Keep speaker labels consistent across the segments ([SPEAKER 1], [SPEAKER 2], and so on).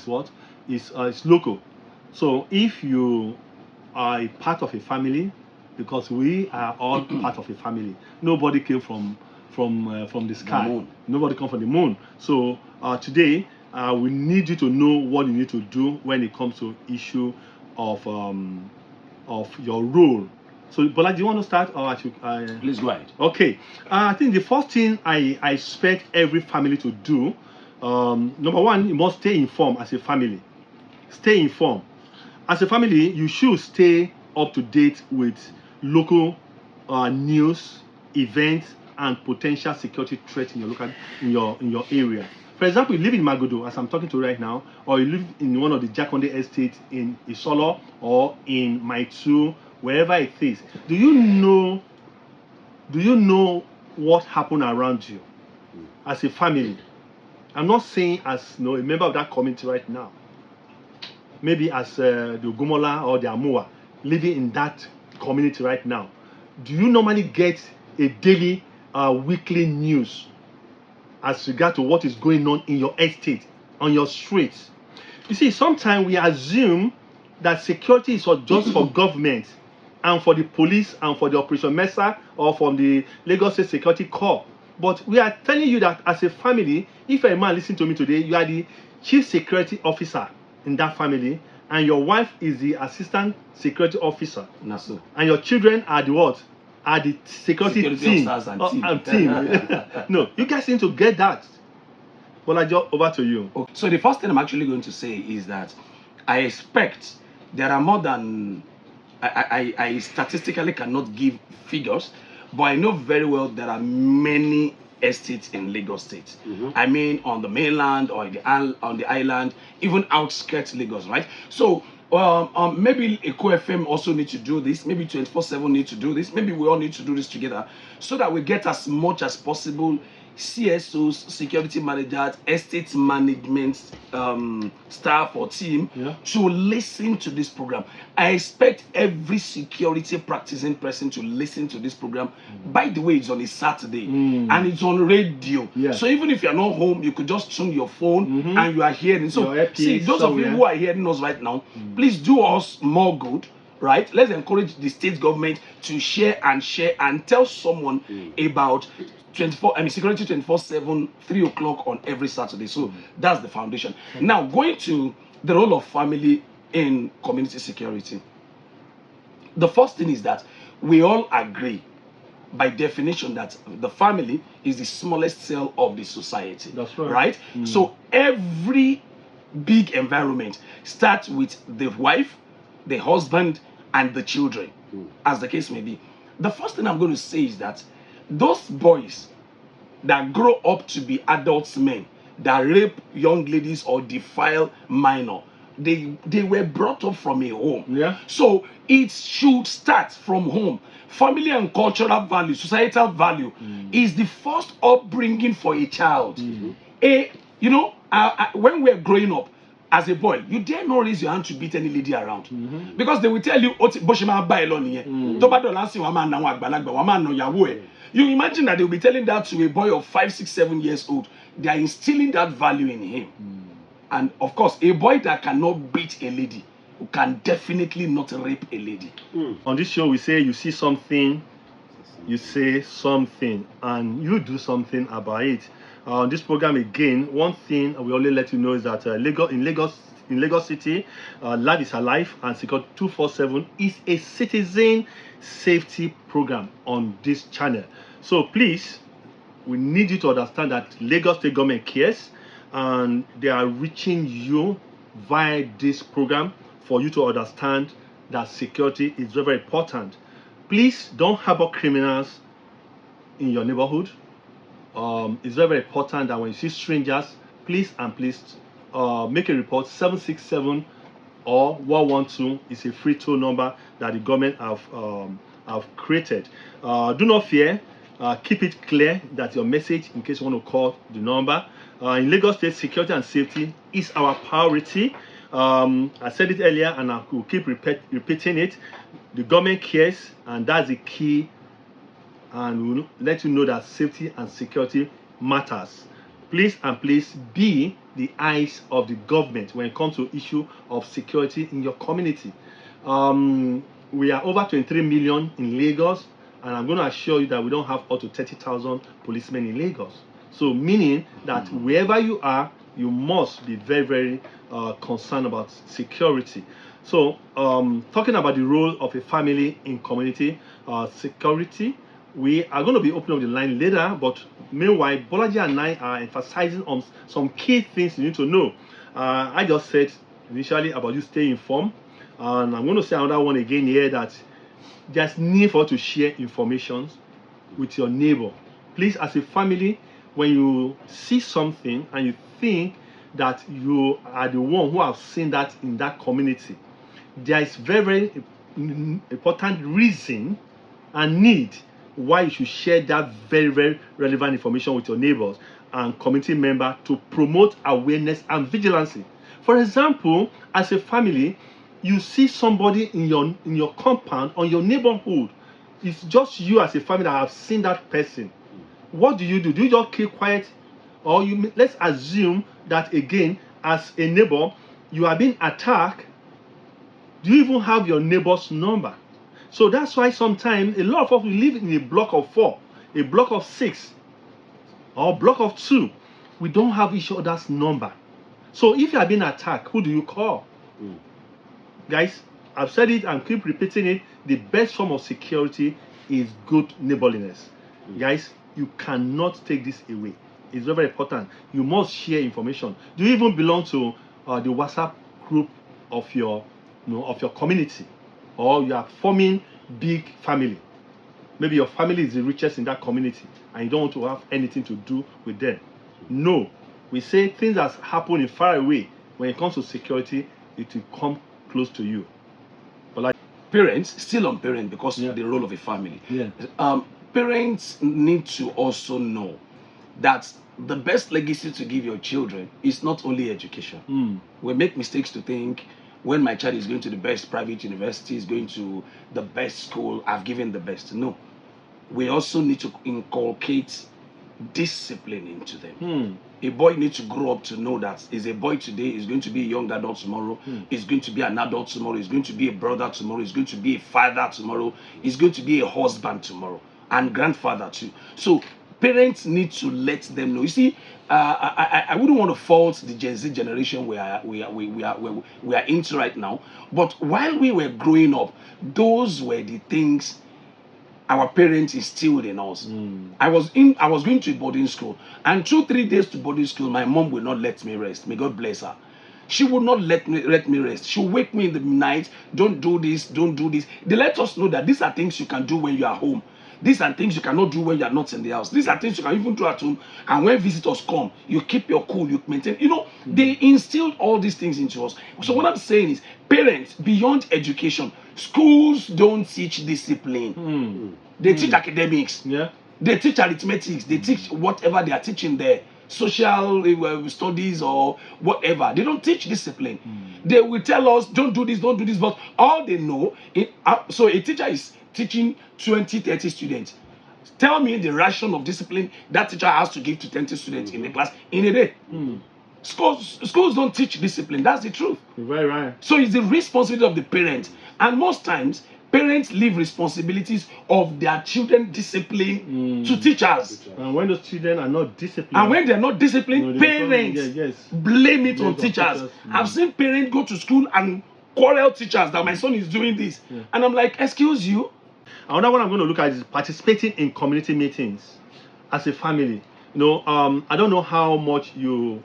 [SPEAKER 1] is what is local. So if you are a part of a family, because we are all part of a family, nobody came from the sky. Nobody come from the moon. So today we need you to know what you need to do when it comes to issue of your role. So Bola, do you want to start, or I should?
[SPEAKER 2] Please go ahead.
[SPEAKER 1] Okay. I think the first thing I expect every family to do, number one, you must stay informed as a family. Stay informed. As a family, you should stay up to date with local news, events, and potential security threats in your area. For example, you live in Magodo, as I'm talking to right now, or you live in one of the Jakonde estates in Isolo or in Maitu, wherever it is. Do you know what happened around you as a family? I'm not saying as a member of that community right now. Maybe as the Ogunmola or the Amuwa living in that community right now. Do you normally get a daily, weekly news as regard to what is going on in your estate, on your streets? You see, sometimes we assume that security is just for government and for the police and for the Operation Mesa or from the Lagos State Security Corps. But we are telling you that as a family, if a man listen to me today, you are the chief security officer in that family, and your wife is the assistant security officer.
[SPEAKER 2] So.
[SPEAKER 1] And your children are the what? Are the security team.
[SPEAKER 2] And team.
[SPEAKER 1] No, you guys need to get that. Bolaji, over to you.
[SPEAKER 2] Okay. So the first thing I'm actually going to say is that I expect there are more than I statistically cannot give figures, but I know very well there are many estates in Lagos State. I mean, on the mainland or on the island, even outskirts Lagos, right? So maybe Eko FM also need to do this. Maybe 24/7 need to do this. Maybe we all need to do this together so that we get as much as possible CSOs, security managers, estate management staff or team to listen to this program. I expect every security practicing person to listen to this program. By the way, it's on a Saturday and it's on radio. So even if you're not home, you could just tune your phone and you are hearing. So see, those of you who are hearing us right now, please do us more good. Right? Let's encourage the state government to share and tell someone about Security 24/7, 3 o'clock on every Saturday. So that's the foundation. Now, going to the role of family in community security. The first thing is that we all agree, by definition, that the family is the smallest cell of the society.
[SPEAKER 1] That's right.
[SPEAKER 2] Right? So every big environment starts with the wife, the husband, and the children, as the case may be. The first thing I'm going to say is that those boys that grow up to be adult men, that rape young ladies or defile minor, they were brought up from a home. So it should start from home. Family and cultural value, societal value is the first upbringing for a child. When we're growing up, as a boy, you dare not raise your hand to beat any lady around. Because they will tell you, you imagine that they will be telling that to a boy of 5, 6, 7 years old. They are instilling that value in him. And of course, a boy that cannot beat a lady can definitely not rape a lady.
[SPEAKER 1] On this show, we say you see something, you say something, and you do something about it. On this program again, one thing we only let you know is that in Lagos City, Life is Alive and Security 247 is a citizen safety program on this channel. So please, we need you to understand that Lagos State government cares and they are reaching you via this program for you to understand that security is very, very important. Please don't harbor criminals in your neighborhood. It's very, very important that when you see strangers, please make a report. 767 or 112 is a free toll number that the government have created. Do not fear. Keep it clear that your message, in case you want to call the number. In Lagos State, security and safety is our priority. I said it earlier and I will keep repeating it. The government cares, and that's the key. And we'll let you know that safety and security matters. Please and please be the eyes of the government when it comes to issue of security in your community. We are over 23 million in Lagos, and I'm going to assure you that we don't have up to 30,000 policemen in Lagos. So meaning that wherever you are, you must be very, very concerned about security. So talking about the role of a family in community security, we are going to be opening up the line later, but meanwhile, Bolaji and I are emphasizing on some key things you need to know. I just said initially about you staying informed, and I'm going to say another one again here, that there's need for you to share information with your neighbor. Please, as a family, when you see something and you think that you are the one who have seen that in that community, there is very, very important reason and need why you should share that very, very relevant information with your neighbors and community member to promote awareness and vigilance. For example, as a family, you see somebody in your compound or your neighborhood. It's just you as a family that have seen that person. What do? Do you just keep quiet, or let's assume that again, as a neighbor, you are being attacked. Do you even have your neighbor's number? So that's why sometimes a lot of us live in a block of 4, a block of 6, or a block of 2. We don't have each other's number. So if you are being attacked, who do you call? Guys, I've said it and keep repeating it. The best form of security is good neighborliness. Guys, you cannot take this away. It's very, very important. You must share information. Do you even belong to the WhatsApp group of your community, or you are forming big family? Maybe your family is the richest in that community and you don't want to have anything to do with them. No, we say things that happen in far away, when it comes to security, it will come close to you. But like
[SPEAKER 2] Parents, still on parent, because of the role of a family. Parents need to also know that the best legacy to give your children is not only education. We make mistakes to think when my child is going to the best private university, is going to the best school, I've given the best. No. We also need to inculcate discipline into them. A boy needs to grow up to know that is a boy today, is going to be a young adult tomorrow, is going to be an adult tomorrow, is going to be a brother tomorrow, is going to be a father tomorrow, is going to be a husband tomorrow, and grandfather too. So parents need to let them know. You see, I wouldn't want to fault the Gen Z generation we are into right now, but while we were growing up, those were the things our parents instilled in us. I was going to a boarding school, and 2-3 days to boarding school, my mom would not let me rest. May God bless her. She would not let me rest. She'll wake me in the night. Don't do this, don't do this. They let us know that these are things you can do when you are home. These are things you cannot do when you are not in the house. These are things you can even do at home. And when visitors come, you keep your cool, you maintain. They instilled all these things into us. So what I'm saying is, parents, beyond education, schools don't teach discipline. They teach academics. They teach arithmetics. They teach whatever they are teaching there. Social studies or whatever. They don't teach discipline. They will tell us, don't do this, but all they know, so a teacher is teaching 20-30 students. Tell me the ration of discipline that teacher has to give to 20 students in the class in a day. Schools don't teach discipline. That's the truth.
[SPEAKER 1] Very right.
[SPEAKER 2] So it's the responsibility of the parent, and most times parents leave responsibilities of their children discipline to teachers.
[SPEAKER 1] And when those children are not disciplined,
[SPEAKER 2] and when they're not disciplined, parents blame it on teachers. I've seen parents go to school and quarrel teachers that my son is doing this, and I'm like, excuse you.
[SPEAKER 1] Another one I'm going to look at is participating in community meetings as a family. I don't know how much your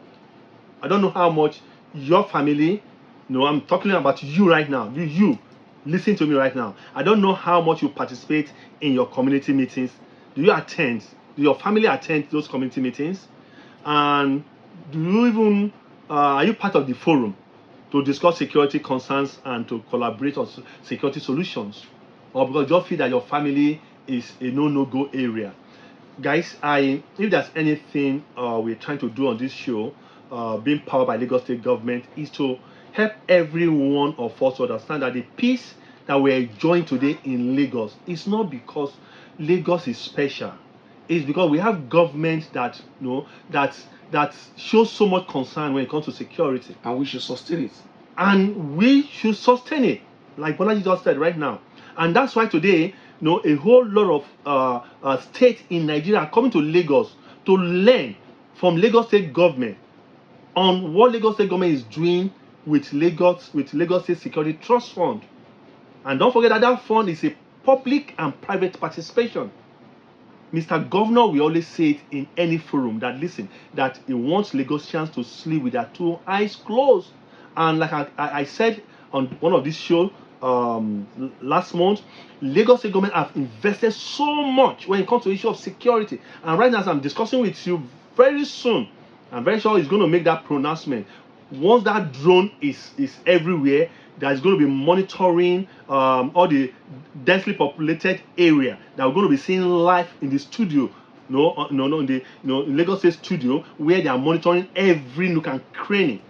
[SPEAKER 1] family, I'm talking about you right now. You listen to me right now. I don't know how much you participate in your community meetings. Do you attend? Do your family attend those community meetings? And do you even are you part of the forum to discuss security concerns and to collaborate on security solutions? Or because you just feel that your family is a no-go area? Guys, if there's anything we're trying to do on this show, being powered by Lagos State government, is to help every one of us to understand that the peace that we're enjoying today in Lagos is not because Lagos is special. It's because we have government that that shows so much concern when it comes to security.
[SPEAKER 2] And we should sustain it.
[SPEAKER 1] And we should sustain it, like Bolaji just said right now. And that's why today, a whole lot of states in Nigeria are coming to Lagos to learn from Lagos State government on what Lagos State government is doing with Lagos State Security Trust Fund. And don't forget that that fund is a public and private participation. Mr. Governor, we always say it in any forum that listen, that he wants Lagosians to sleep with their two eyes closed. And like I said on one of these shows last month, Lagos State government have invested so much when it comes to the issue of security. And right now, as I'm discussing with you, very soon, I'm very sure he's going to make that pronouncement. Once that drone is everywhere, there's going to be monitoring all the densely populated area that we're going to be seeing live in the studio. In the Lagos State studio, where they are monitoring every nook and cranny.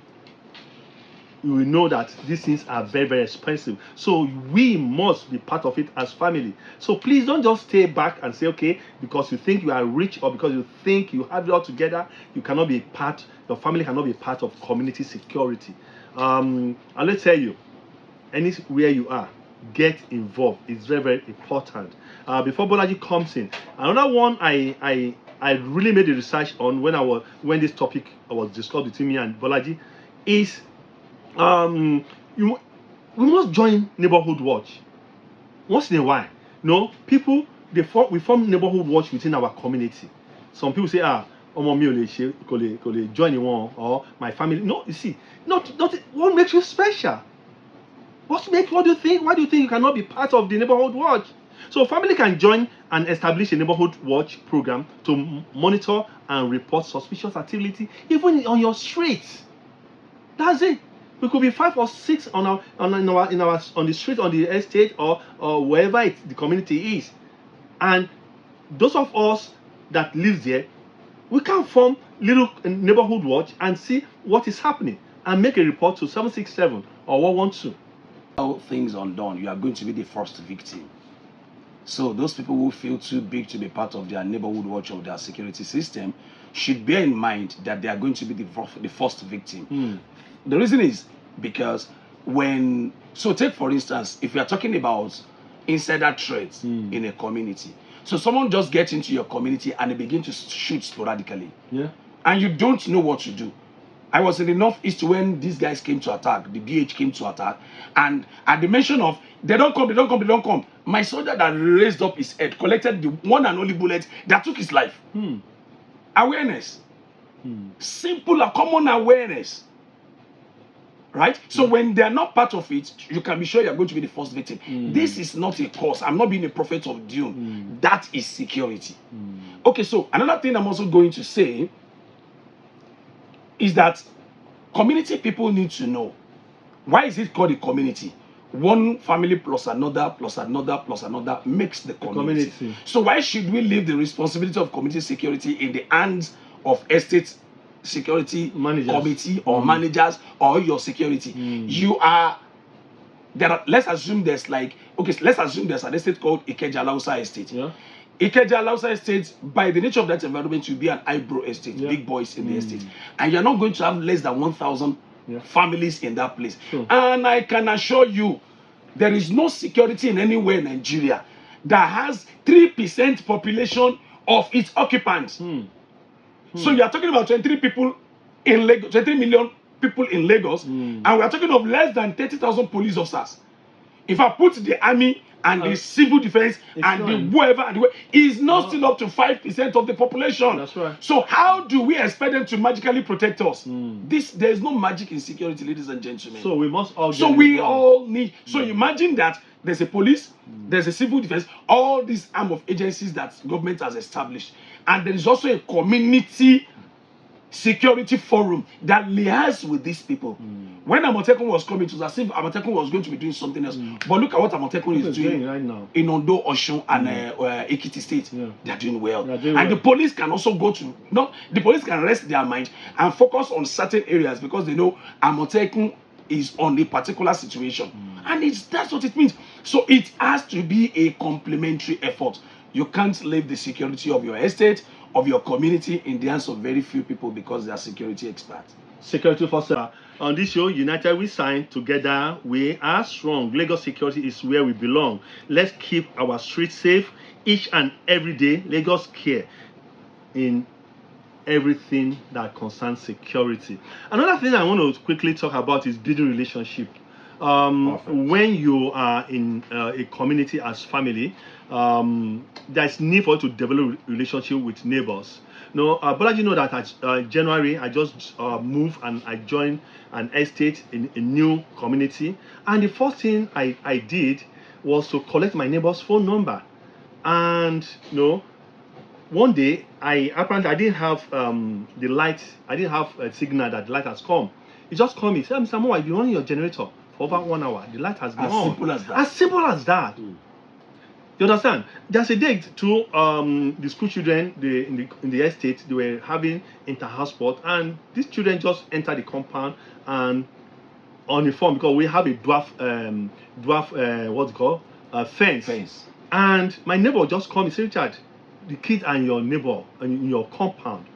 [SPEAKER 1] You will know that these things are very, very expensive. So we must be part of it as family. So please don't just stay back and say, okay, because you think you are rich or because you think you have it all together, you cannot be part, your family cannot be part of community security. And let's tell you, anywhere you are, get involved. It's very, very important. Before Bolaji comes in, another one I really made the research on when this topic was discussed between me and Bolaji is we must join neighborhood watch once in a while. People we form neighborhood watch within our community. Some people say, join one or my family. No, you see, not what makes you special. What do you think? Why do you think you cannot be part of the neighborhood watch? So family can join and establish a neighborhood watch program to monitor and report suspicious activity even on your streets. That's it. We could be 5 or 6 on the street, on the estate, or wherever the community is. And those of us that live there, we can form little neighborhood watch and see what is happening and make a report to 767 or 112.
[SPEAKER 2] How things undone, you are going to be the first victim. So those people who feel too big to be part of their neighborhood watch or their security system should bear in mind that they are going to be the first victim. The reason is because take for instance, if you are talking about insider threats in a community. So someone just gets into your community and they begin to shoot sporadically. Yeah. And you don't know what to do. I was in the northeast when these guys came to attack, the BH came to attack, and at the mention of they don't come, my soldier that raised up his head collected the one and only bullet that took his life. Awareness. Simple, common awareness. Right? So when they are not part of it, you can be sure you are going to be the first victim. This is not a cause. I'm not being a prophet of doom. That is security. Okay, so another thing I'm also going to say is that community people need to know. Why is it called a community? One family plus another makes the community. So why should we leave the responsibility of community security in the hands of estate security committee or managers or your security? Let's assume there's an estate called Ikeja Lausa Estate. Ikeja Lausa Estate, by the nature of that environment, will be an eyebrow estate, big boys in the estate. And you're not going to have less than 1,000 families in that place. And I can assure you, there is no security in anywhere in Nigeria that has 3% population of its occupants. So you are talking about 23 people in Lagos, 23 million people in Lagos, and we are talking of less than 30,000 police officers. If I put the army and the civil defense and the whoever and is not still up to 5% of the population.
[SPEAKER 1] That's right.
[SPEAKER 2] So how do we expect them to magically protect us? There is no magic in security, ladies and gentlemen.
[SPEAKER 1] So we must all.
[SPEAKER 2] So we all need. So imagine that there's a police, there's a civil defense, all these arm of agencies that government has established, and there is also a community security forum that liaises with these people. When Amotekun was coming, it was as if Amotekun was going to be doing something else. But look at what Amotekun is doing
[SPEAKER 1] right now
[SPEAKER 2] in Ondo, Osun, and Ekiti State. They are doing well. The police can also the police can rest their mind and focus on certain areas because they know Amotekun is on a particular situation. And that's what it means. So it has to be a complementary effort. You can't leave the security of your estate of your community in the hands of very few people because they are security experts.
[SPEAKER 1] Security247. On this show, United we sign, together we are strong. Lagos security is where we belong. Let's keep our streets safe each and every day. Lagos care in everything that concerns security. Another thing I want to quickly talk about is building relationship. When you are in a community as family, there's need for you to develop relationship with neighbors. Bolaji know that at January I just moved and I joined an estate in a new community, and the first thing I did was to collect my neighbor's phone number. And one day I didn't have the light. I didn't have a signal that the light has come. He just called me, said, Mr. Amuwa, I've been running your generator for over 1 hour. The light has been on.
[SPEAKER 2] As simple as that.
[SPEAKER 1] As simple as that. You understand? There's a day to the school children in the estate. They were having inter-house sport, and these children just entered the compound and on the phone, because we have a dwarf what's it called, fence. And my neighbor just called me, said, Richard, the kids are in your neighbor in your compound.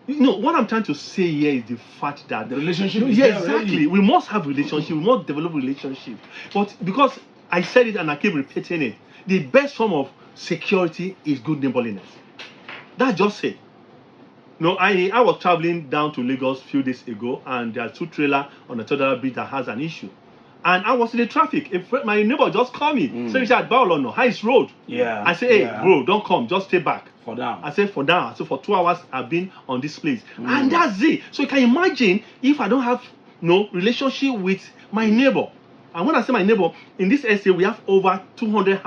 [SPEAKER 1] What I'm trying to say here is the fact that
[SPEAKER 2] the relationship is
[SPEAKER 1] there exactly. We must have relationship. We must develop relationship. But because I said it and I keep repeating it, the best form of security is good neighborliness. That's just it. I was traveling down to Lagos a few days ago, and there are 2 trailers on the Todara Bridge that has an issue. And I was in the traffic. My neighbor just called me. Said, Richard, no, how is road?
[SPEAKER 2] Yeah.
[SPEAKER 1] I said, hey, bro, don't come. Just stay back.
[SPEAKER 2] For now.
[SPEAKER 1] I said, for now. So for 2 hours, I've been on this place. And that's it. So you can imagine if I don't have no relationship with my neighbor. And when I say my neighbor, in this estate, we have over 200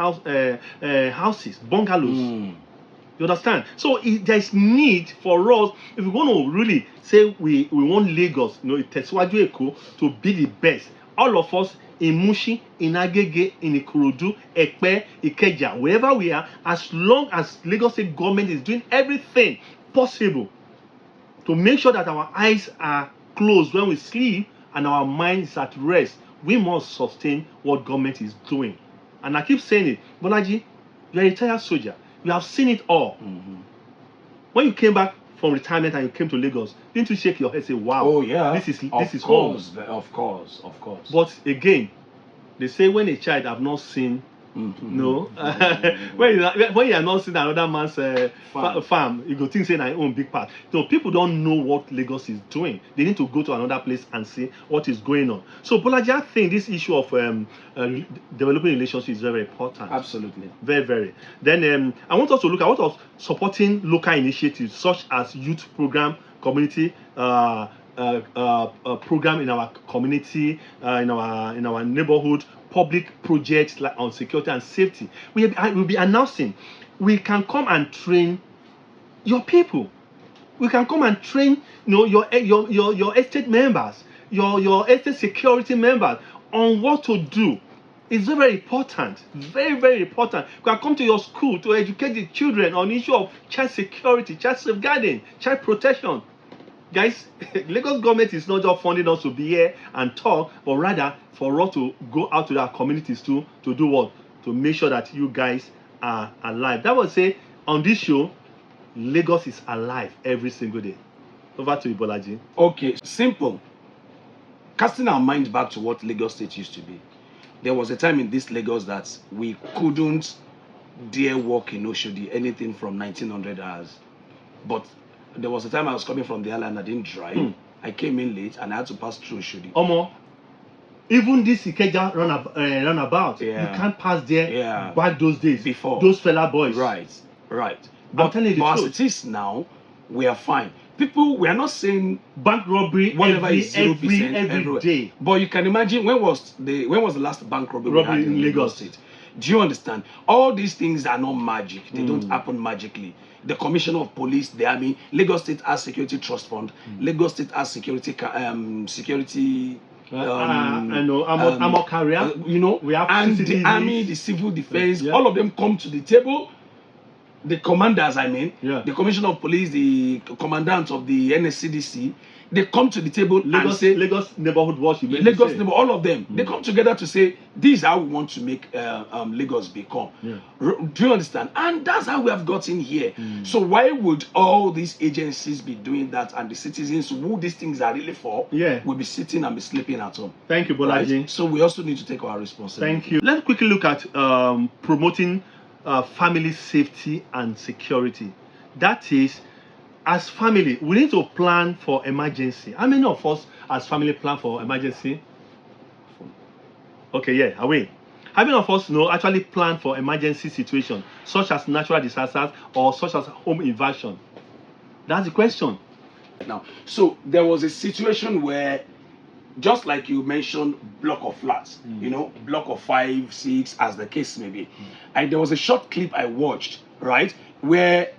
[SPEAKER 1] houses, bungalows. You understand? So there's need for us, if we want to really say we want Lagos, Tesiwaju Eko, to be the best. All of us in Mushi, in Agege, in Ikorodu, Ekpe, Ikeja, wherever we are, as long as Lagos State government is doing everything possible to make sure that our eyes are closed when we sleep and our mind is at rest, we must sustain what government is doing. And I keep saying it, Bolaji, you're a retired soldier. You have seen it all. When you came back from retirement and you came to Lagos, didn't you shake your head and say, wow,
[SPEAKER 2] oh yeah,
[SPEAKER 1] this is
[SPEAKER 2] home? Of course.
[SPEAKER 1] But again, they say when a child have not seen when you are not seeing another man's farm, you go think say na your own big part. So people don't know what Lagos is doing. They need to go to another place and see what is going on. So Bolaji, I think this issue of developing relationships is very, very important.
[SPEAKER 2] Absolutely.
[SPEAKER 1] Very, very. Then I want us to look at what of supporting local initiatives such as youth program, community program in our community, in our neighborhood, public projects like on security and safety. We'll be announcing. We can come and train your people. We can come and train your estate members, your estate security members on what to do. It's very, very important. Very, very important. You can come to your school to educate the children on the issue of child security, child safeguarding, child protection. Guys, Lagos government is not just funding us to be here and talk, but rather for us to go out to our communities to do what? To make sure that you guys are alive. That would say on this show, Lagos is alive every single day. Over to you, Bolaji.
[SPEAKER 2] Okay, simple. Casting our mind back to what Lagos State used to be. There was a time in this Lagos that we couldn't dare walk in Oshodi anything from 1900 hours. But there was a time I was coming from the island, I didn't drive. I came in late and I had to pass through Oshodi.
[SPEAKER 1] Omo, even this Ikeja runabout, you can't pass there back those days.
[SPEAKER 2] Before.
[SPEAKER 1] Those fella boys.
[SPEAKER 2] Right. But as it is now, we are fine. People, we are not saying
[SPEAKER 1] bank robbery
[SPEAKER 2] whatever
[SPEAKER 1] every
[SPEAKER 2] is 0%
[SPEAKER 1] every day.
[SPEAKER 2] But you can imagine when was the last bank robbery we had in Lagos State? Do you understand? All these things are not magic. They don't happen magically. The Commissioner of Police, the Army, Lagos State has Security Trust Fund, Lagos State has security I know, armor carrier.
[SPEAKER 1] We have
[SPEAKER 2] and
[SPEAKER 1] CCTVs.
[SPEAKER 2] the Army, the Civil Defense, all of them come to the table. the commanders, I mean,
[SPEAKER 1] Yeah.
[SPEAKER 2] the commissioner of police, the commandant of the NSCDC, they come to the table and say,
[SPEAKER 1] Lagos neighborhood watch, you
[SPEAKER 2] Lagos neighborhood, all of them, they come together to say, this is how we want to make Lagos become.
[SPEAKER 1] Yeah.
[SPEAKER 2] Do you understand? And that's how we have gotten here. So why would all these agencies be doing that, and the citizens who these things are really for, will be sitting and be sleeping at home?
[SPEAKER 1] Thank you, Bolaji.
[SPEAKER 2] Right? So we also need to take our responsibility.
[SPEAKER 1] Thank you. Let's quickly look at promoting family safety and security. That is, as family, we need to plan for emergency. How many of us as family plan for emergency? Okay, yeah, away. How many of us actually plan for emergency situation, such as natural disasters or such as home invasion? That's the question.
[SPEAKER 2] Now, so there was a situation where, just like you mentioned, block of flats, block of 5, 6, as the case may be. And there was a short clip I watched, right, where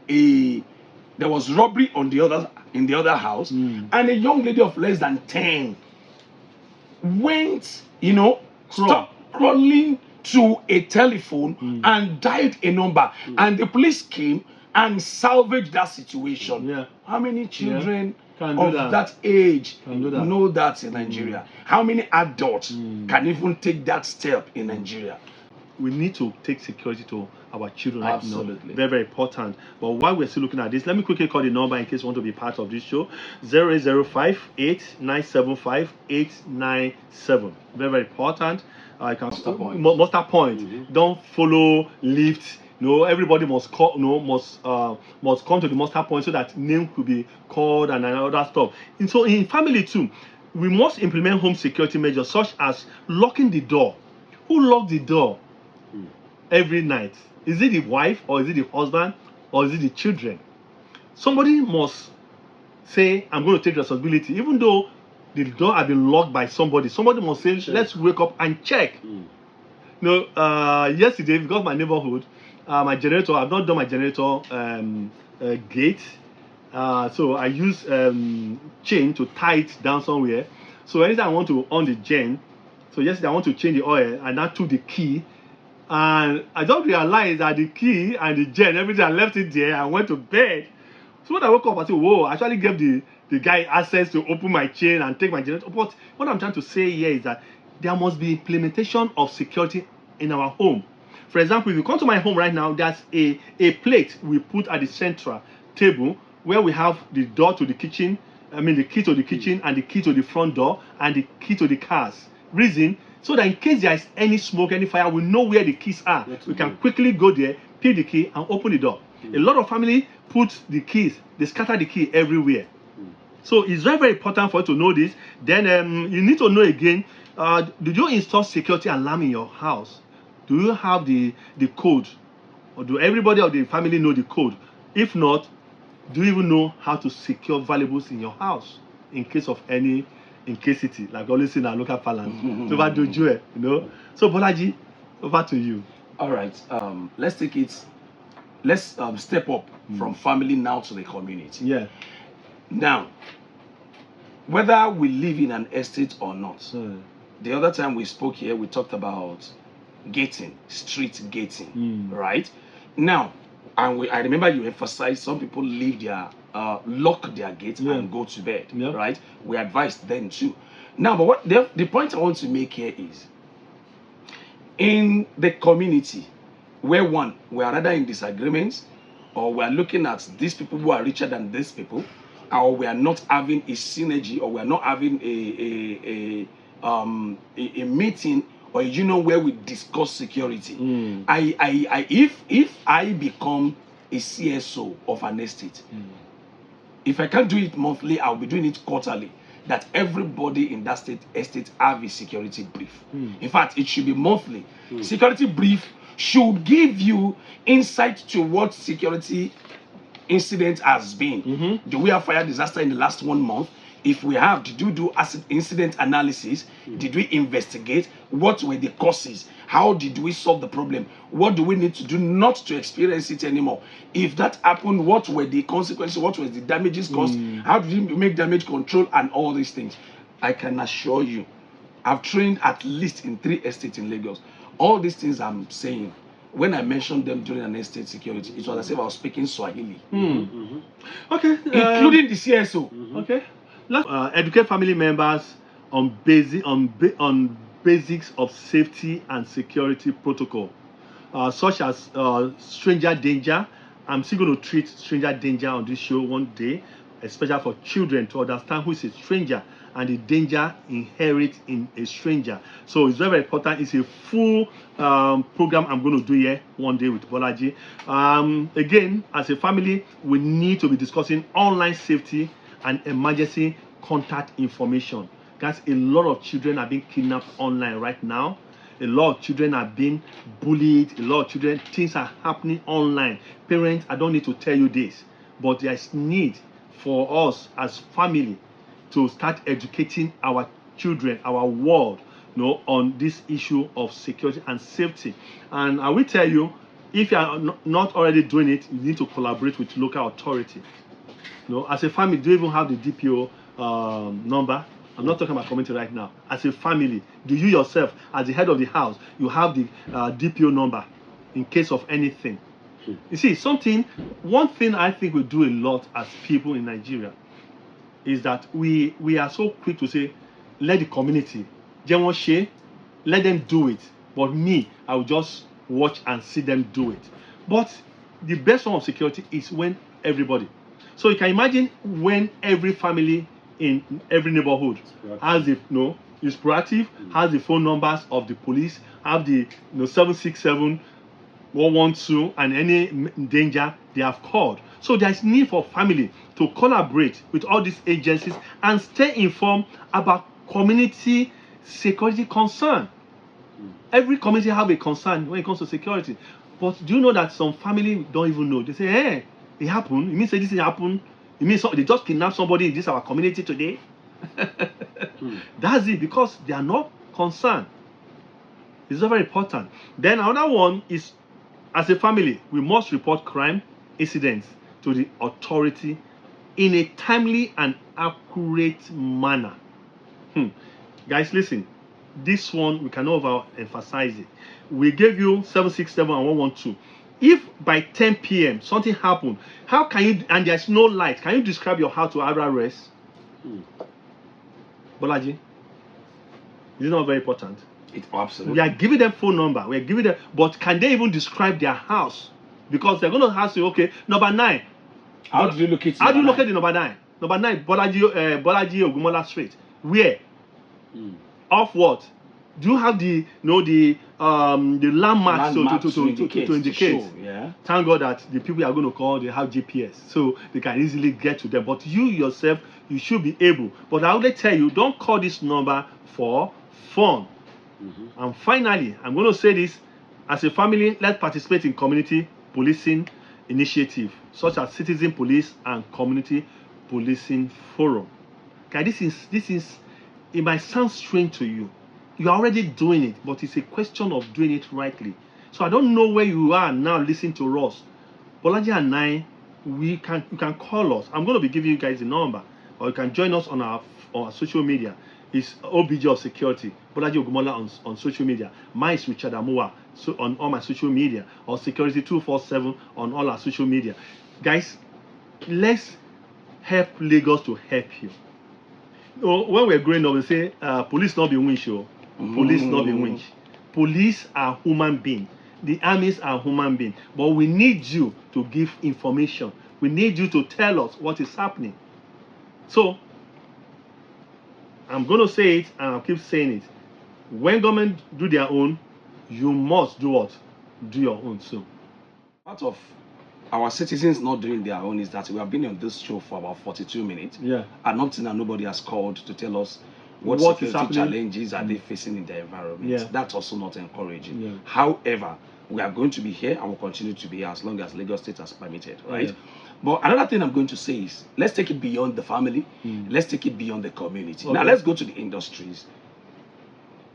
[SPEAKER 2] there was robbery in the other house, and a young lady of less than 10 went, stopped crawling to a telephone and dialed a number, and the police came and salvaged that situation.
[SPEAKER 1] Yeah.
[SPEAKER 2] How many children
[SPEAKER 1] of
[SPEAKER 2] that age
[SPEAKER 1] know
[SPEAKER 2] that in Nigeria? How many adults can even take that step in Nigeria?
[SPEAKER 1] We need to take security to our children right now.
[SPEAKER 2] Absolutely.
[SPEAKER 1] Very, very important. But while we're still looking at this, let me quickly call the number in case you want to be part of this show. 0805-8975-897. Very, very important. I can muster point. Don't follow lift. Everybody must call. Must come to the muster point so that name could be called and other stuff. And so in family too, we must implement home security measures such as locking the door. Who locked the door every night? Is it the wife, or is it the husband, or is it the children? Somebody must say, I'm going to take responsibility, even though the door has been locked by somebody. Somebody must say, let's wake up and check. Yesterday, because my neighborhood, my generator, I've not done my generator gate, so I use chain to tie it down somewhere. So anytime I want to on the gen, so yesterday I want to change the oil, and I took the key, and I don't realize that the key and the gen, everything, I left it there and went to bed. So when I woke up, I said, whoa, I actually gave the guy access to open my chain and take my generator. But what I'm trying to say here is that there must be implementation of security in our home. For example, if you come to my home right now, there's a plate we put at the central table where we have the door to the kitchen, the key to the kitchen and the key to the front door and the key to the cars. Reason, so that in case there is any smoke, any fire, we know where the keys are. We can quickly go there, pick the key and open the door. A lot of family put the keys, they scatter the key everywhere. So it's very, very important for you to know this. Then you need to know again, did you install security alarm in your house? Do you have the code? Or do everybody of the family know the code? If not, do you even know how to secure valuables in your house in case of any incasity, like always in our local parlance? So Bolaji, over to you.
[SPEAKER 2] All right, let's take it. Let's step up from family now to the community.
[SPEAKER 1] Yeah.
[SPEAKER 2] Now, whether we live in an estate or not, the other time we spoke here, we talked about gating, street gating, right? Now, and I remember you emphasized some people leave their lock their gate and go to bed, right? We advised them too. Now, but what the point I want to make here is, in the community where we are rather in disagreements, or we are looking at these people who are richer than these people, or we are not having a synergy, or we are not having a meeting or a union where we discuss security. If I become a CSO of an estate, if I can't do it monthly, I'll be doing it quarterly. That everybody in that estate have a security brief. In fact, it should be monthly. Security brief should give you insight to what security incident has been. Do we have fire disaster in the last 1 month? If we have, did you do incident analysis? Did we investigate? What were the causes? How did we solve the problem? What do we need to do not to experience it anymore? If that happened, what were the consequences? What was the damages caused? How did we make damage control and all these things? I can assure you, I've trained at least in 3 estates in Lagos. All these things I'm saying, when I mentioned them during an estate security, it was as if I was speaking Swahili.
[SPEAKER 1] Okay.
[SPEAKER 2] Including the CSO.
[SPEAKER 1] Okay. Let's educate family members on basics of safety and security protocol, such as stranger danger. I'm still going to treat stranger danger on this show one day, especially for children to understand who is a stranger and the danger inherent in a stranger. So it's very, very important. It's a full program I'm going to do here one day with Bolaji. Again, as a family, we need to be discussing online safety and emergency contact information. Guys, a lot of children are being kidnapped online right now. A lot of children are being bullied. A lot of children, things are happening online. Parents, I don't need to tell you this, but there is need for us as family to start educating our children, our world, on this issue of security and safety. And I will tell you, if you are not already doing it, you need to collaborate with local authority. As a family, do you even have the DPO number? I'm not talking about community right now. As a family, do you yourself, as the head of the house, you have the DPO number in case of anything? You see, one thing I think we do a lot as people in Nigeria is that we are so quick to say, let the community, let them do it. But me, I will just watch and see them do it. But the best form of security is when everybody. So you can imagine when every family in every neighborhood has the is proactive, has the phone numbers of the police, have the 767, 112, and any danger they have called. So there is need for family to collaborate with all these agencies and stay informed about community security concern. Every community have a concern when it comes to security. But do you know that some family don't even know? They say, hey, it happened. It means this thing happened. It means they just kidnapped somebody in this our community today. That's it, because they are not concerned. It's very important. Then another one is, as a family, we must report crime incidents to the authority in a timely and accurate manner. Guys, listen. This one, we can overemphasize it. We gave you 767 and 112. If by 10 p.m. something happened, how can you, and there's no light, can you describe your house to arrest? Bolaji, this is not very important.
[SPEAKER 2] Absolutely.
[SPEAKER 1] We are giving them phone number. We are giving them, but can they even describe their house? Because they're going to ask you, okay, number 9.
[SPEAKER 2] How do you locate it?
[SPEAKER 1] How do you locate the number 9? Number 9, Bolaji Ogunmola Street. Where? Of what? Do you have the landmarks to indicate?
[SPEAKER 2] Sure, yeah.
[SPEAKER 1] Thank God that the people are going to call, they have GPS, so they can easily get to them. But you yourself, you should be able. But I will tell you, don't call this number for fun. And finally, I'm going to say this: as a family, let's participate in community policing initiative, such as citizen police and community policing forum. Okay, this is. It might sound strange to you. You are already doing it, but it's a question of doing it rightly. So I don't know where you are now listening to us. Bolaji and I, you can call us. I'm going to be giving you guys the number, or you can join us on our social media. It's OBJ of Security, Bolaji Ogunmola on social media. Mine is Richard Amuwa on all my social media, or Security247 on all our social media. Guys, let's help Lagos to help you. When we're growing up, we say police not be winch, police not be winch. Police are human beings. The armies are human beings. But we need you to give information. We need you to tell us what is happening. So, I'm going to say it, and I'll keep saying it. When government do their own, you must do what? Do your own too.
[SPEAKER 2] Part of our citizens not doing their own is that we have been on this show for about 42 minutes.
[SPEAKER 1] Yeah.
[SPEAKER 2] And up to now, nobody has called to tell us what security challenges are they facing in their environment.
[SPEAKER 1] Yeah.
[SPEAKER 2] That's also not encouraging.
[SPEAKER 1] Yeah.
[SPEAKER 2] However, we are going to be here and will continue to be here as long as Lagos State has permitted, right?
[SPEAKER 1] Yeah.
[SPEAKER 2] But another thing I'm going to say is, let's take it beyond the family. Let's take it beyond the community.
[SPEAKER 1] Okay.
[SPEAKER 2] Now, let's go to the industries.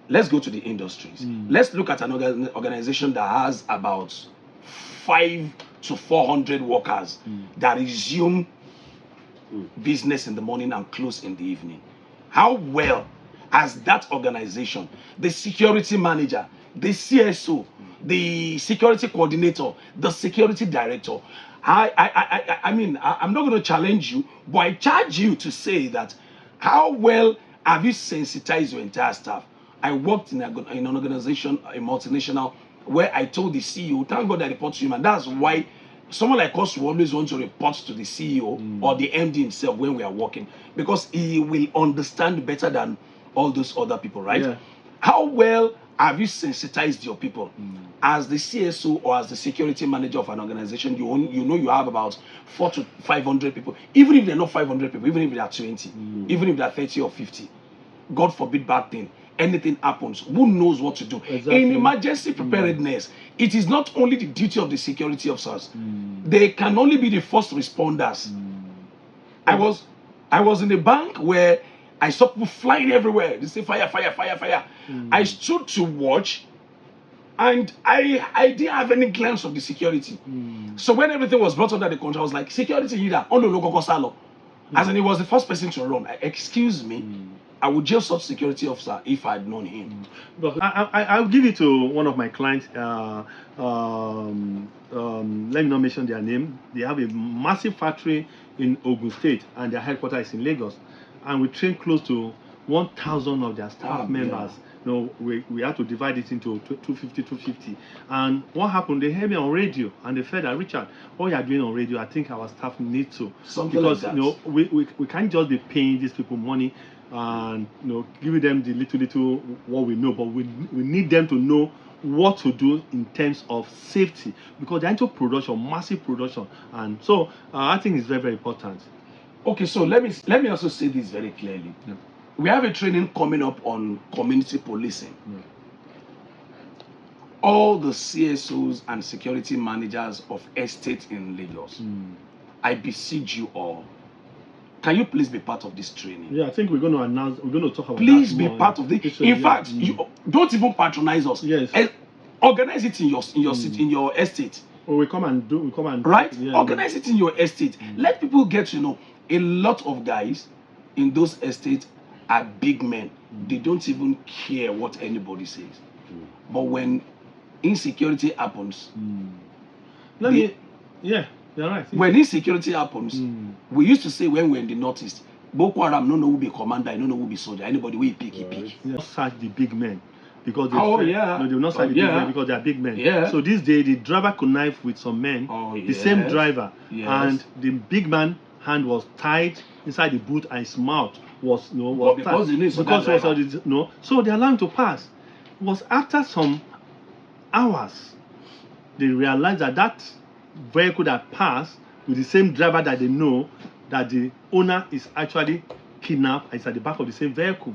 [SPEAKER 2] Let's look at an organization that has about 500 to 400 workers that resume business in the morning and close in the evening. How well has that organization, the security manager, the CSO, the security coordinator, the security director. I mean, I'm not going to challenge you, but I charge you to say that how well have you sensitized your entire staff? I worked in an organization, a multinational, where I told the CEO, thank God I report to him, and that's why someone like us will always want to report to the CEO or the MD himself when we are working, because he will understand better than all those other people, right?
[SPEAKER 1] Yeah.
[SPEAKER 2] How well have you sensitized your people? As the CSO or as the security manager of an organization, you know you have about 400 to 500 people. Even if they're not 500 people, even if they are 20, even if they are 30 or 50, God forbid bad thing, anything happens, who knows what to do?
[SPEAKER 1] Exactly.
[SPEAKER 2] In emergency preparedness, it is not only the duty of the security officers. They can only be the first responders. I was in a bank where I saw people flying everywhere. They say fire, fire, fire, fire. I stood to watch, and I didn't have any glance of the security. So when everything was brought under the control, I was like, security leader, on the local salo. As in, he was the first person to run. Excuse me, I would jail such security officer if I had known him.
[SPEAKER 1] But I'll give it to one of my clients. Let me not mention their name. They have a massive factory in Ogun State, and their headquarters is in Lagos. And we train close to 1,000 of their staff members. You know, we had to divide it into 250. And what happened? They heard me on radio, and they said that, Richard, what you are doing on radio, I think our staff need to.
[SPEAKER 2] Something
[SPEAKER 1] because
[SPEAKER 2] like that.
[SPEAKER 1] You know, we can't just be paying these people money and, you know, giving them the little what we know, but we need them to know what to do in terms of safety, because they're into production, massive production. And so I think it's very, very important.
[SPEAKER 2] Okay, so let me also say this very clearly.
[SPEAKER 1] Yeah.
[SPEAKER 2] We have a training coming up on community policing.
[SPEAKER 1] Yeah.
[SPEAKER 2] All the CSOs and security managers of estates in Lagos, I beseech you all, can you please be part of this training?
[SPEAKER 1] Yeah, I think we're going to talk about
[SPEAKER 2] please
[SPEAKER 1] that
[SPEAKER 2] be
[SPEAKER 1] more
[SPEAKER 2] part of this. In fact, you don't even patronize us.
[SPEAKER 1] Yes.
[SPEAKER 2] Organize it in your city, in your estate.
[SPEAKER 1] Or we come and
[SPEAKER 2] right?
[SPEAKER 1] Yeah,
[SPEAKER 2] Organize it in your estate. Let people get to know. A lot of guys in those estates are big men. They don't even care what anybody says. But when insecurity happens,
[SPEAKER 1] yeah, you're right.
[SPEAKER 2] When insecurity happens, we used to say when we're in the northeast, Boko Haram no know who be commander, I don't know who be soldier. Anybody will pick.
[SPEAKER 1] Yeah. Search the big men, because they
[SPEAKER 2] they
[SPEAKER 1] will not search the big men because they are big men.
[SPEAKER 2] Yeah.
[SPEAKER 1] So this day the driver connived with some men, the same driver, and the big man hand was tied inside the boot and his mouth was
[SPEAKER 2] because
[SPEAKER 1] tied. So they allowed him to pass. It was after some hours they realized that vehicle that passed with the same driver that they know that the owner is actually kidnapped and is at the back of the same vehicle.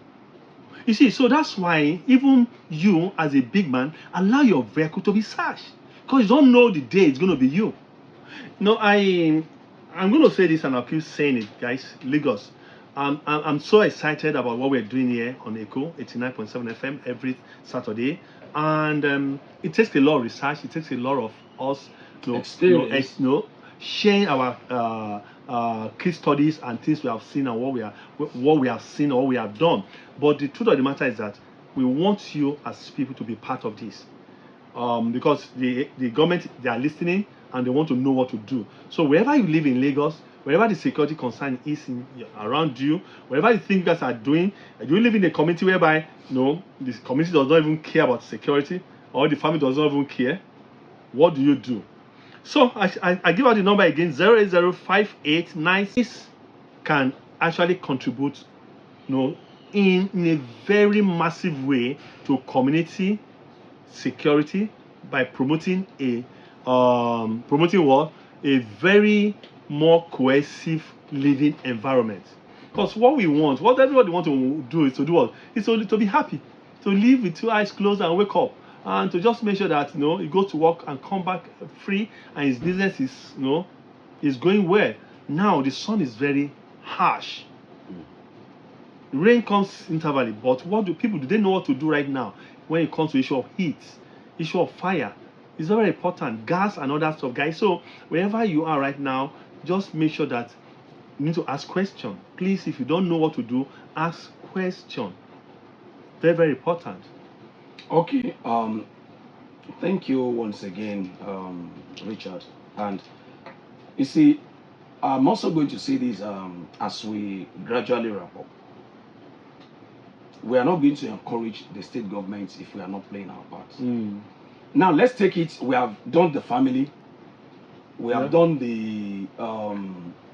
[SPEAKER 1] You see, so that's why even you as a big man allow your vehicle to be searched, because you don't know the day it's going to be you. No, I'm going to say this and I'll keep saying it, guys. Lagos, I'm so excited about what we're doing here on Eko89.7 FM every Saturday, and it takes a lot of research. It takes a lot of us sharing our case studies and things we have seen and what we have seen or what we have done. But the truth of the matter is that we want you as people to be part of this, because the government, they are listening and they want to know what to do. So wherever you live in Lagos, wherever the security concern is around you, wherever you think you guys are doing, do you live in a community whereby this community does not even care about security, or the family does not even care? What do you do? So I give out the number again, 0805896 can actually contribute in a very massive way to community security by promoting a very more cohesive living environment. Because what everybody wants to do is to be happy, to live with two eyes closed and wake up, and to just make sure that he goes to work and come back free, and his business is going well. Now the sun is very harsh. Rain comes intervally, but what do people do? They know what to do right now when it comes to issue of heat, issue of fire. It's very important, gas and other stuff, guys. So wherever you are right now, just make sure that you need to ask questions. Please, if you don't know what to do, ask questions. Very, very important.
[SPEAKER 2] Okay. Thank you once again, Richard. And you see, I'm also going to say this as we gradually wrap up. We are not going to encourage the state governments if we are not playing our part. Now, let's take it. We have done the family. We have done the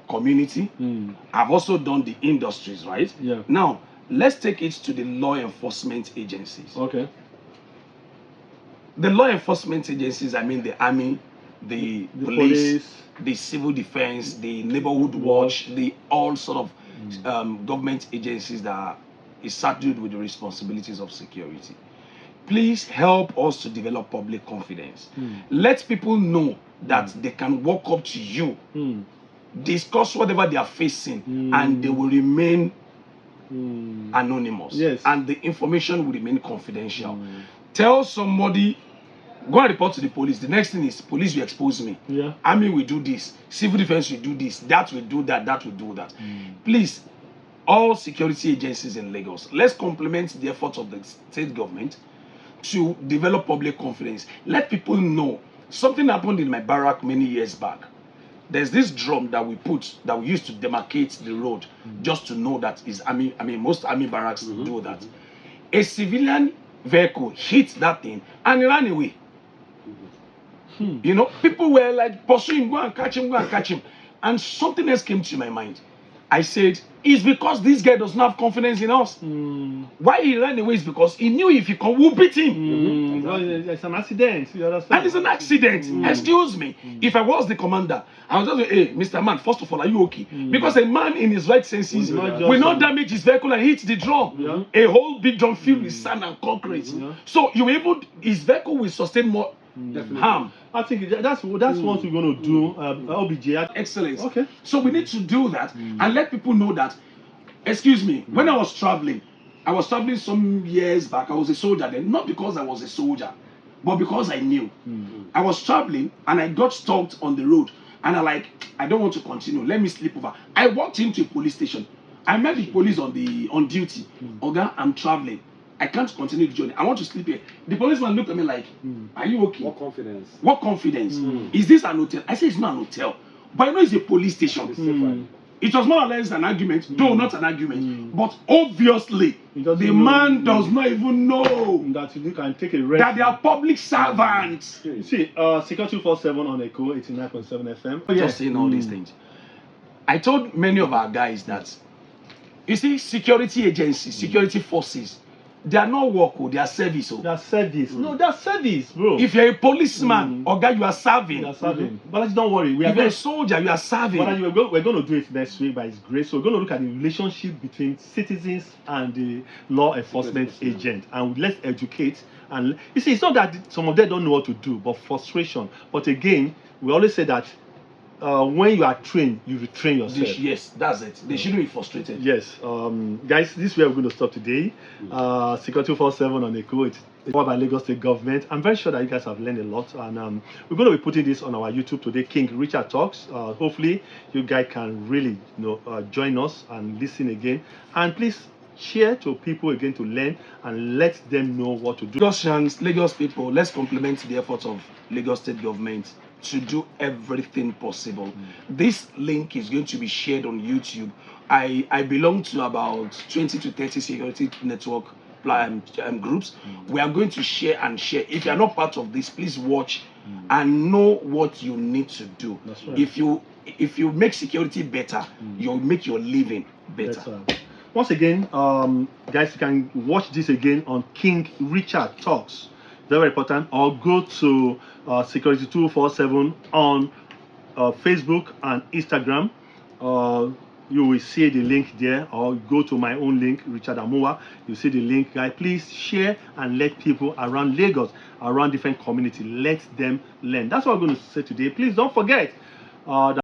[SPEAKER 2] community. I've also done the industries, right?
[SPEAKER 1] Yeah.
[SPEAKER 2] Now, let's take it to the law enforcement agencies.
[SPEAKER 1] Okay.
[SPEAKER 2] The law enforcement agencies, I mean the army, the police, the civil defense, the neighborhood watch, the all sort of government agencies that is saddled with the responsibilities of security. Please help us to develop public confidence. Let people know that they can walk up to you, discuss whatever they are facing, and they will remain anonymous.
[SPEAKER 1] Yes.
[SPEAKER 2] And the information will remain confidential. Tell somebody, go and report to the police. The next thing is police will expose me.
[SPEAKER 1] Yeah.
[SPEAKER 2] Army will do this. Civil defense will do this. That will do that. That will do that. Please, all security agencies in Lagos, let's complement the efforts of the state government to develop public confidence. Let people know. Something happened in my barrack many years back. There's this drum that we used to demarcate the road, just to know that is army. I mean, most army barracks do that. A civilian vehicle hit that thing and he ran away. You know, people were like pursuing, go and catch him, go and catch him. And something else came to my mind. I said, it's because this guy does not have confidence in us. Why he ran away is because he knew if he could, we'll beat him.
[SPEAKER 1] Well, it's an accident. You understand?
[SPEAKER 2] And it's an accident. Excuse me. If I was the commander, I was just say, hey, Mr. Man, first of all, are you okay? Because a man in his right senses will not damage his vehicle and hit the drum. A whole big drum filled with sand and concrete. So his vehicle will sustain more harm.
[SPEAKER 1] I think that's what we're going to do. OBJ.
[SPEAKER 2] Excellence.
[SPEAKER 1] Okay.
[SPEAKER 2] So we need to do that and let people know that. Excuse me. When I was traveling some years back. I was a soldier then, not because I was a soldier, but because I knew. I was traveling and I got stuck on the road, and I don't want to continue. Let me sleep over. I walked into a police station. I met the police on duty. Oga, I'm traveling. I can't continue the journey. I want to sleep here. The policeman looked at me like, are you okay?
[SPEAKER 3] What confidence?
[SPEAKER 2] What confidence? Is this an hotel? I said, it's not an hotel. But I know it's a police station. It was more or less an argument, though not an argument. But obviously, the man does not even know
[SPEAKER 1] that you can take a rest.
[SPEAKER 2] That they are public servants.
[SPEAKER 1] You see, Security247 on Eko89.7 FM.
[SPEAKER 2] Just saying all these things. I told many of our guys that, you see, security agencies, security forces, they are not work, they are service.
[SPEAKER 1] They are service. No, they are service, bro.
[SPEAKER 2] If you're a policeman, or guy, you are serving.
[SPEAKER 1] You are serving. But don't worry.
[SPEAKER 2] If you're a soldier, you are serving.
[SPEAKER 1] But we're going to do it next week by His grace. So we're going to look at the relationship between citizens and the law enforcement agent. And let's educate. And you see, it's not that some of them don't know what to do, but frustration. But again, we always say that when you are trained, you retrain yourself.
[SPEAKER 2] Yes, that's it. They shouldn't be frustrated.
[SPEAKER 1] Yes. Guys, this is where we're going to stop today. Security247 on Eko. It's powered by Lagos State Government. I'm very sure that you guys have learned a lot. And we're going to be putting this on our YouTube today, King Richard Talks. Hopefully, you guys can really join us and listen again. And please share to people again to learn and let them know what to do.
[SPEAKER 2] Lagos people, let's complement the efforts of Lagos State Government to do everything possible. This link is going to be shared on YouTube. I belong to about 20 to 30 security network groups. We are going to share and share. If you are not part of this, please watch and know what you need to do.
[SPEAKER 1] That's right.
[SPEAKER 2] If you make security better, you'll make your living better.
[SPEAKER 1] Once again, guys, you can watch this again on King Richard Talks. Very important. Or go to Security247 on Facebook and Instagram. You will see the link there, or go to my own link, Richard Amuwa. You see the link, guys. Please share and let people around Lagos, around different communities, let them learn. That's what I'm going to say today. Please don't forget that